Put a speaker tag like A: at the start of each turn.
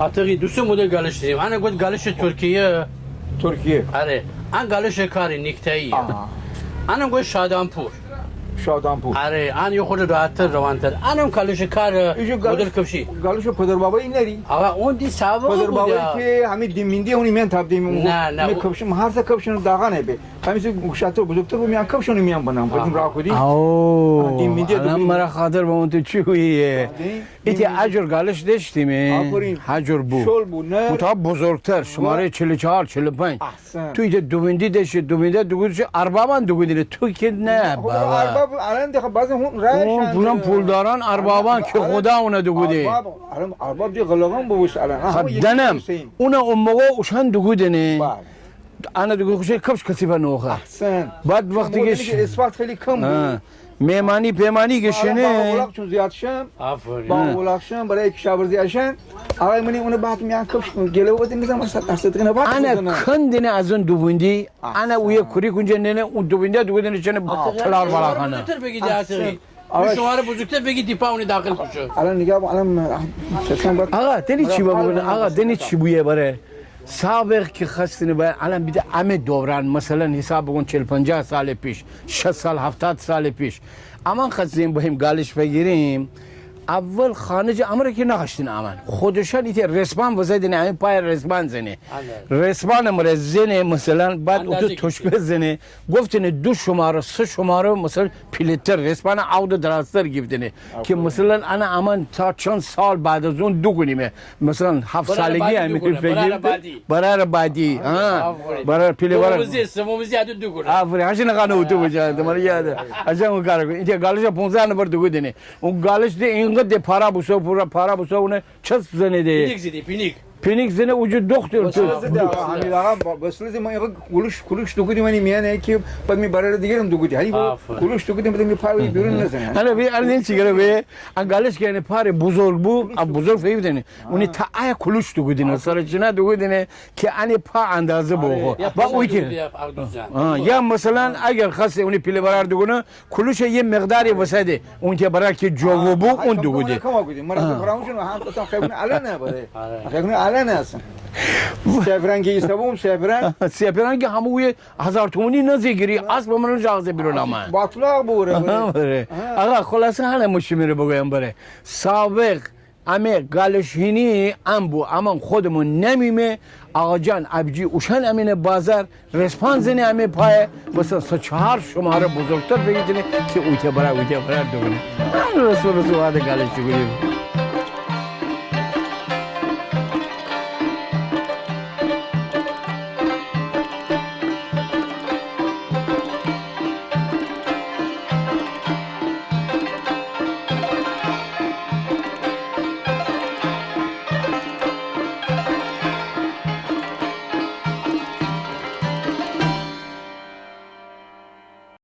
A: Atığı düşün model galış diyeyim. Hani gol galış Türkiye.
B: Türkiye.
A: Are. An galış kari nikteyi. Anam gol Şadanpur.
B: Şadanpur.
A: Are. An yok rahattır ravantır. Anam galış kar model kapşi.
B: Galış Peder Baba ineri.
A: Ama on di sabah
B: Peder
A: bu
B: Baba
A: ya.
B: ki hami dimindi onu men tabdim.
A: Ne.
B: Me kapşım harsa kapşını dağa ne be. Hamisi guşatı buzuktu bu men kapşını men bana. Benim rakudi.
C: Aoo.
B: Dimindi
C: Anam mara khatir ba untu çuhiye. İti acur galış deşti mi? Hacur bu.
B: Şol bu ne?
C: Bu tabi buzurgtar. Şumare 44, 45.
B: Ahsen.
C: Tu ite duvindi deşi, duvinde dugurcu arbaban dugudili. Tu ki ne baba?
B: Arba alan de bazen hun rayşan.
C: Buran puldaran arbaban ki khuda ona dugudi.
B: Arba bir galagan bu iş alan.
C: Xaddanam. Una ummogo uşan dugudini.
B: Bak.
C: Ana duguduşe kapş kasifa noha.
B: Ahsen.
C: Bad vakti geç.
B: Ispat خیلی کم بود.
C: Memani pemani geçini.
B: باقولak چون زیاد شم
A: Aferin.
B: باقولak شم برای یک شب زیاد شم آقای منی اونو بعد میان کپش گله بود میذارم استقینه بعد
C: Ana kendini azın duvundi. Ana uye kuri kuncenene u duvinde duvinde içine talar balakana.
A: Buzuktur peki de atığı. Bu şuarı buzuktur peki dipa onu dahil kuşu.
B: الان نگاه الان چشم بعد
C: Aga deni çi bugün aga deni çi buye bare. Sabık ki khastini ba alan bir de Ahmet Dovran mesela hesap bugün 40-50 sal piş 60 sal 70 sal piş. Aman khastin bahim galiş begirim. اول خانج امر که نخشتین امان خودشان ایت رسمان وزدین همین پای رسمان زنه رسمان امر زنه مثلا بعد اتو تشکه زنه گفتین دو شماره سه شماره مثلا پلیتر رسمان عود دراستر گفتینه که مثلا انا امان تا چند سال بعد از اون دو کنیمه مثلا 7 سالگی همین برای بعدی برای پلی برای
A: سمومزی ادو دو کنه
C: آفرین هاشین قانون اتو بجاده مرا یاده اجا اون کارو ایت گالش 15 نفر دو دینه اون گالش دی de para busa para busa onu ças zene de.
A: Pinik zidi pinik.
C: Pinik zene ucu doktor.
B: همین آقا بسیاری ما یک کلوش دوگودی منی میانه که بعد می برای دیگرم دوگودی هلی کلوش دوگودی بعد می پای بیرون نزنه
C: Hani bir arden sigara be. Angaliş yani pare buzurg bu. Ab buzurg feyvdeni. Uni ta ay kuluş dugudine sarıcına dugudine ki ani pa andazı bu. Bak o ki. Ya mesela eğer khase uni pile barar dugunu kuluşa ye miqdari vasade. Unti barar ki jovu bu un dugudi.
B: مرا فراموشون هم اصلا خیلی الان بره خیلی الان هستن سفران که استبوم سفران
C: سفران که همون 1000 تومانی نزگیری از با من جاذبه بیرون آمد
B: باطلاق بوره
C: آقا خلاصه حالا مشمیره بگویم بره سابق اما گالشینی ام بو اما خودمون نمیمه آقا جان ابجی اوشن امین بازار رسپانزنی امی پای مثلا 4 شماره بزرگتر بگیدنه که اویته برای دوگونه رسول رسول گالشی گویم